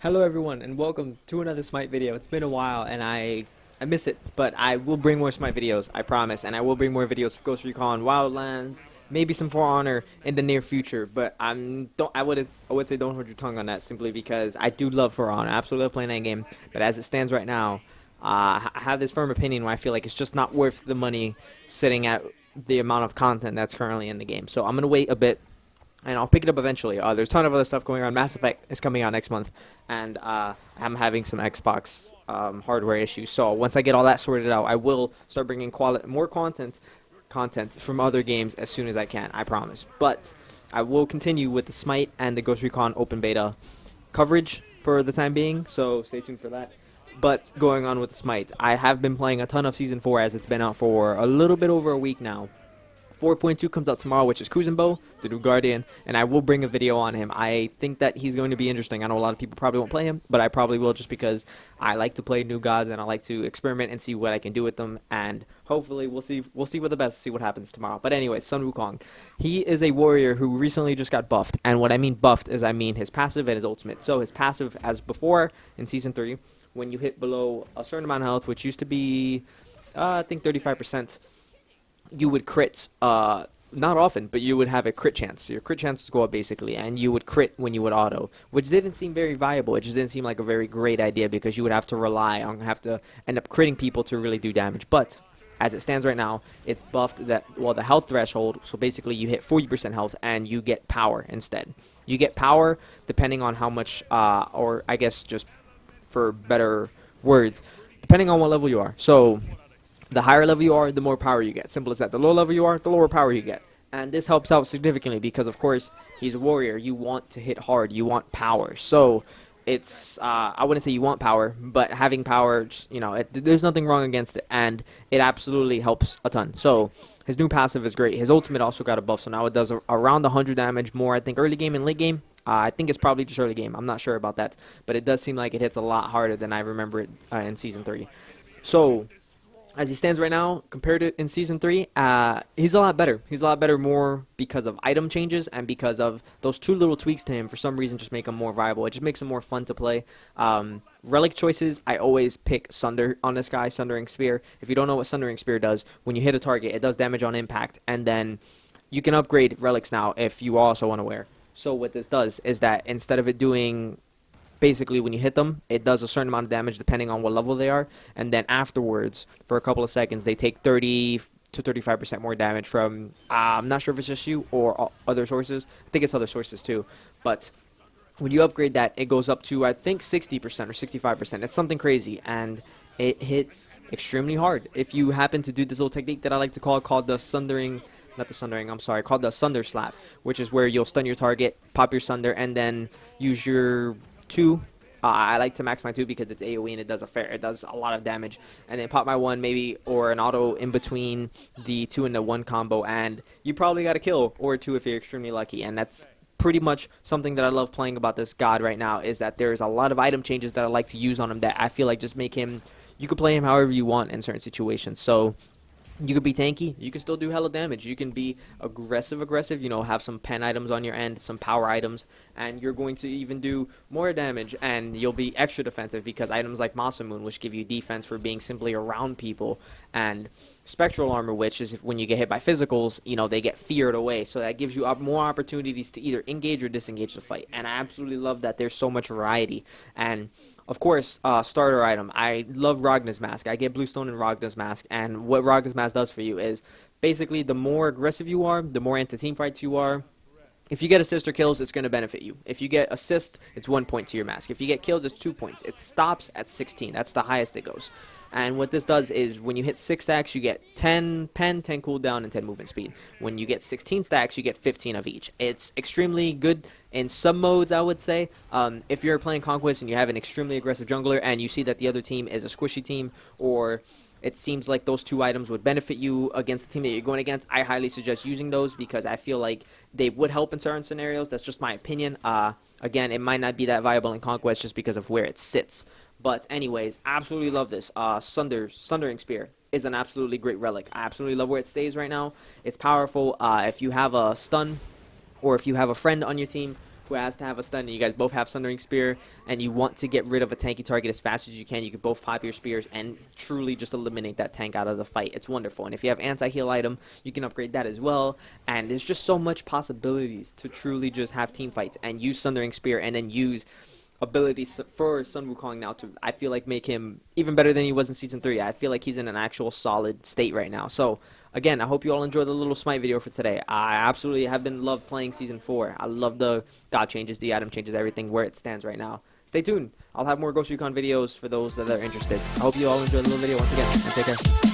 Hello everyone and welcome to another Smite video. It's been a while and I miss it, but I will bring more Smite videos, I promise, and I will bring more videos of Ghost Recon, Wildlands, maybe some For Honor in the near future, but I would say don't hold your tongue on that simply because I do love For Honor. I absolutely love playing that game, but as it stands right now, I have this firm opinion where I feel like it's just not worth the money sitting at the amount of content that's currently in the game. So I'm going to wait a bit and I'll pick it up eventually. There's a ton of other stuff going on. Mass Effect is coming out next month, and I'm having some Xbox hardware issues. So once I get all that sorted out, I will start bringing more content from other games as soon as I can. I promise. But I will continue with the Smite and the Ghost Recon open beta coverage for the time being. So stay tuned for that. But going on with Smite, I have been playing a ton of Season 4 as it's been out for a little bit over a week now. 4.2 comes out tomorrow, which is Kuzenbo, the new Guardian, and I will bring a video on him. I think that he's going to be interesting. I know a lot of people probably won't play him, but I probably will just because I like to play new gods and I like to experiment and see what I can do with them, and hopefully we'll see what the best, see what happens tomorrow. But anyway, Sun Wukong. He is a warrior who recently just got buffed, and what I mean buffed is I mean his passive and his ultimate. So his passive, as before in Season 3, when you hit below a certain amount of health, which used to be, I think 35%, you would crit, not often, but you would have a crit chance. So your crit chance would go up basically, and you would crit when you would auto, which didn't seem very viable. It just didn't seem like a very great idea because you would have to rely on, have to end up critting people to really do damage. But as it stands right now, it's buffed that, well, the health threshold, so basically you hit 40% health and you get power instead. You get power depending on how much, or I guess just for better words, depending on what level you are. So the higher level you are, the more power you get. Simple as that. The lower level you are, the lower power you get. And this helps out significantly because, of course, he's a warrior. You want to hit hard. You want power. So it's, I wouldn't say you want power, but having power, there's nothing wrong against it. And it absolutely helps a ton. So his new passive is great. His ultimate also got a buff. So now it does around 100 damage more, I think, early game and late game. I think it's probably just early game. I'm not sure about that. But it does seem like it hits a lot harder than I remember it in Season 3. So as he stands right now, compared to in Season 3, he's a lot better. He's a lot better more because of item changes and because of those two little tweaks to him for some reason just make him more viable. It just makes him more fun to play. Relic choices, I always pick Sunder on this guy, Sundering Spear. If you don't know what Sundering Spear does, when you hit a target, it does damage on impact, and then you can upgrade relics now if you also want to wear. So what this does is that instead of it doing, basically, when you hit them, it does a certain amount of damage depending on what level they are. And then afterwards, for a couple of seconds, they take 30 to 35% more damage from, I'm not sure if it's just you or other sources. I think it's other sources too. But when you upgrade that, it goes up to, I think, 60% or 65%. It's something crazy. And it hits extremely hard. If you happen to do this little technique that I like to call called the Sundering, not the Sundering, I'm sorry, called the Sunder Slap, which is where you'll stun your target, pop your Sunder, and then use your 2. I like to max my 2 because it's AoE and it does a lot of damage. And then pop my 1 maybe, or an auto in between the 2 and the 1 combo, and you probably got a kill or 2 if you're extremely lucky. And that's pretty much something that I love playing about this god right now, is that there's a lot of item changes that I like to use on him that I feel like just make him, you can play him however you want in certain situations. So you could be tanky, you can still do hella damage, you can be aggressive, have some pen items on your end, some power items, and you're going to even do more damage, and you'll be extra defensive because items like Masamune, which give you defense for being simply around people, and Spectral Armor, which is if when you get hit by physicals, they get feared away, so that gives you more opportunities to either engage or disengage the fight, and I absolutely love that there's so much variety. And of course, starter item. I love Ragna's Mask. I get Bluestone in Ragna's Mask, and what Ragna's Mask does for you is basically the more aggressive you are, the more into-team fights you are. If you get assists or kills, it's going to benefit you. If you get assist, it's 1 point to your mask. If you get kills, it's 2 points. It stops at 16. That's the highest it goes. And what this does is when you hit 6 stacks, you get 10 pen, 10 cooldown, and 10 movement speed. When you get 16 stacks, you get 15 of each. It's extremely good in some modes, I would say. If you're playing Conquest and you have an extremely aggressive jungler and you see that the other team is a squishy team, or it seems like those 2 items would benefit you against the team that you're going against, I highly suggest using those because I feel like they would help in certain scenarios. That's just my opinion. Again, it might not be that viable in Conquest just because of where it sits. But anyways, absolutely love this. Sundering Spear is an absolutely great relic. I absolutely love where it stays right now. It's powerful. If you have a stun or if you have a friend on your team who has to have a stun, and you guys both have Sundering Spear, and you want to get rid of a tanky target as fast as you can both pop your spears and truly just eliminate that tank out of the fight. It's wonderful. And if you have anti-heal item, you can upgrade that as well. And there's just so much possibilities to truly just have team fights and use Sundering Spear, and then use abilities for Sun Wukong now to, I feel like, make him even better than he was in Season 3. I feel like he's in an actual solid state right now. So, again, I hope you all enjoyed the little Smite video for today. I absolutely have been loved playing Season 4. I love the god changes, the item changes, everything where it stands right now. Stay tuned. I'll have more Ghost Recon videos for those that are interested. I hope you all enjoyed the little video once again, and take care.